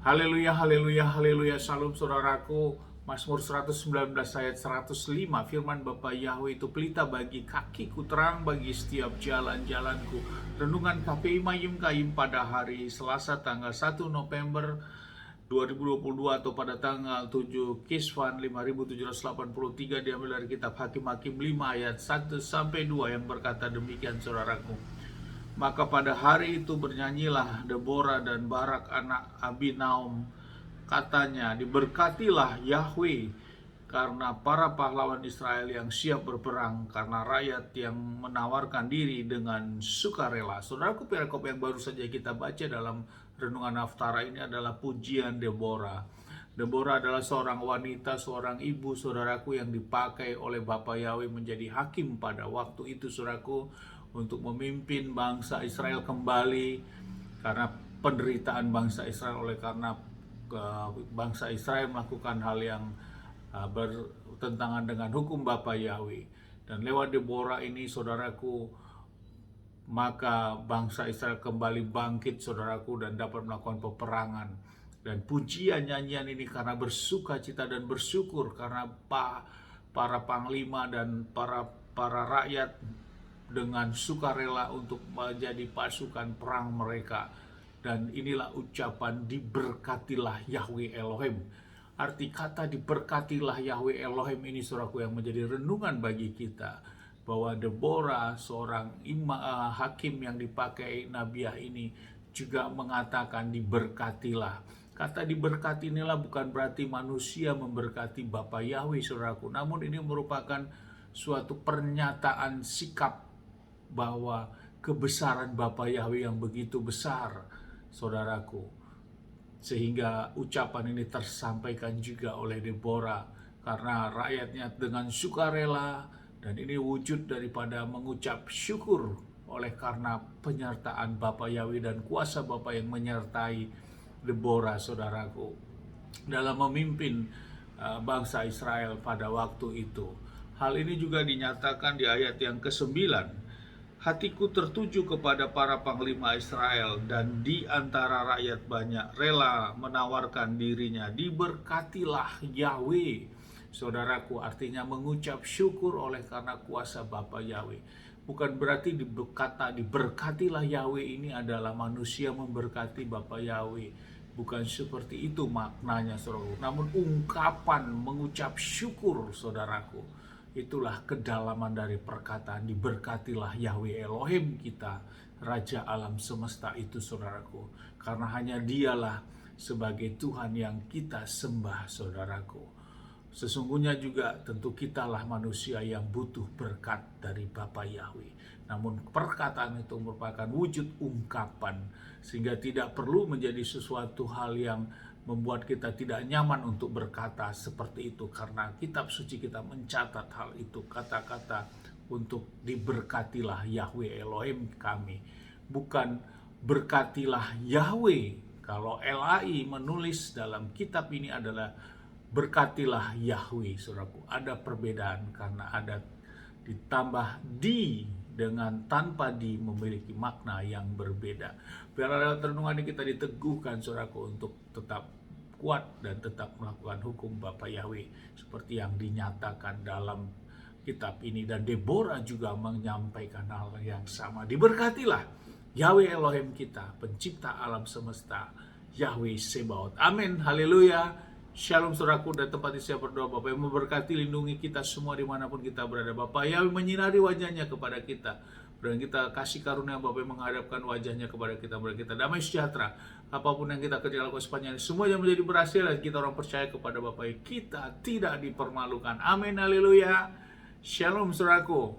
Haleluya, haleluya, haleluya. Salam saudaraku. Mazmur 119 ayat 105. Firman Bapa Yahweh itu pelita bagi kakiku, terang bagi setiap jalan-jalanku. Renungan KPI Mayim Kaim pada hari Selasa tanggal 1 November 2022 atau pada tanggal 7 Kisvan 5783, diambil dari kitab Hakim-Hakim 5 ayat 1 sampai 2 yang berkata demikian saudaraku. Maka pada hari itu bernyanyilah Deborah dan Barak anak Abinoam, katanya, diberkatilah Yahweh karena para pahlawan Israel yang siap berperang, karena rakyat yang menawarkan diri dengan sukarela. Saudaraku, perikop yang baru saja kita baca dalam renungan Haftara ini adalah pujian Deborah. Deborah adalah seorang wanita, seorang ibu, saudaraku, yang dipakai oleh Bapa Yahweh menjadi hakim pada waktu itu, saudaraku, untuk memimpin bangsa Israel kembali karena penderitaan bangsa Israel oleh karena bangsa Israel melakukan hal yang bertentangan dengan hukum Bapa Yahweh. Dan lewat Deborah ini, saudaraku, maka bangsa Israel kembali bangkit, saudaraku, dan dapat melakukan peperangan. Dan pujian nyanyian ini karena bersuka cita dan bersyukur karena para panglima dan para rakyat dengan sukarela untuk menjadi pasukan perang mereka. Dan inilah ucapan diberkatilah Yahweh Elohim. Arti kata diberkatilah Yahweh Elohim ini, saudaraku, yang menjadi renungan bagi kita, bahwa Deborah, seorang hakim yang dipakai Nabiah ini, juga mengatakan diberkatilah. Kata diberkati inilah bukan berarti manusia memberkati Bapa Yahweh, saudaraku, namun ini merupakan suatu pernyataan sikap bahwa kebesaran Bapa Yahweh yang begitu besar, saudaraku, sehingga ucapan ini tersampaikan juga oleh Deborah karena rakyatnya dengan sukarela, dan ini wujud daripada mengucap syukur oleh karena penyertaan Bapa Yahweh dan kuasa Bapa yang menyertai Deborah, saudaraku, dalam memimpin bangsa Israel pada waktu itu. Hal ini juga dinyatakan di ayat yang ke-9. Hatiku tertuju kepada para panglima Israel, dan di antara rakyat banyak rela menawarkan dirinya. Diberkatilah Yahweh. Saudaraku, artinya mengucap syukur oleh karena kuasa Bapa Yahweh. Bukan berarti kata diberkatilah Yahweh ini adalah manusia memberkati Bapa Yahweh. Bukan seperti itu maknanya, saudaraku. Namun ungkapan mengucap syukur, saudaraku, itulah kedalaman dari perkataan diberkatilah Yahweh Elohim kita, Raja alam semesta itu, saudaraku. Karena hanya dialah sebagai Tuhan yang kita sembah, saudaraku. Sesungguhnya juga tentu kitalah manusia yang butuh berkat dari Bapa Yahweh. Namun perkataan itu merupakan wujud ungkapan, sehingga tidak perlu menjadi sesuatu hal yang membuat kita tidak nyaman untuk berkata seperti itu, karena kitab suci kita mencatat hal itu, kata-kata untuk diberkatilah Yahweh Elohim kami, bukan berkatilah Yahweh. Kalau LAI menulis dalam kitab ini adalah berkatilah Yahweh, saudaraku. Ada perbedaan karena ada ditambah di dengan tanpa di memiliki makna yang berbeda. Biarlah dalam renungan ini kita diteguhkan, saudaraku, untuk tetap kuat dan tetap melakukan hukum Bapa Yahweh seperti yang dinyatakan dalam kitab ini. Dan Deborah juga menyampaikan hal yang sama. Diberkatilah Yahweh Elohim kita, pencipta alam semesta, Yahweh Sebaot. Amin, haleluya. Shalom, saudaraku, dan tempat saya berdoa. Bapa yang memberkati, lindungi kita semua dimanapun kita berada. Bapa Yahweh menyinari wajahnya kepada kita, dan kita kasih karunia Bapa yang menghadapkan wajahnya kepada kita, beri kita damai sejahtera. Apapun yang kita kerja lakukan sepanjang semuanya menjadi berhasil, dan kita orang percaya kepada Bapa, kita tidak dipermalukan. Amin, haleluya. Shalom, saudaraku.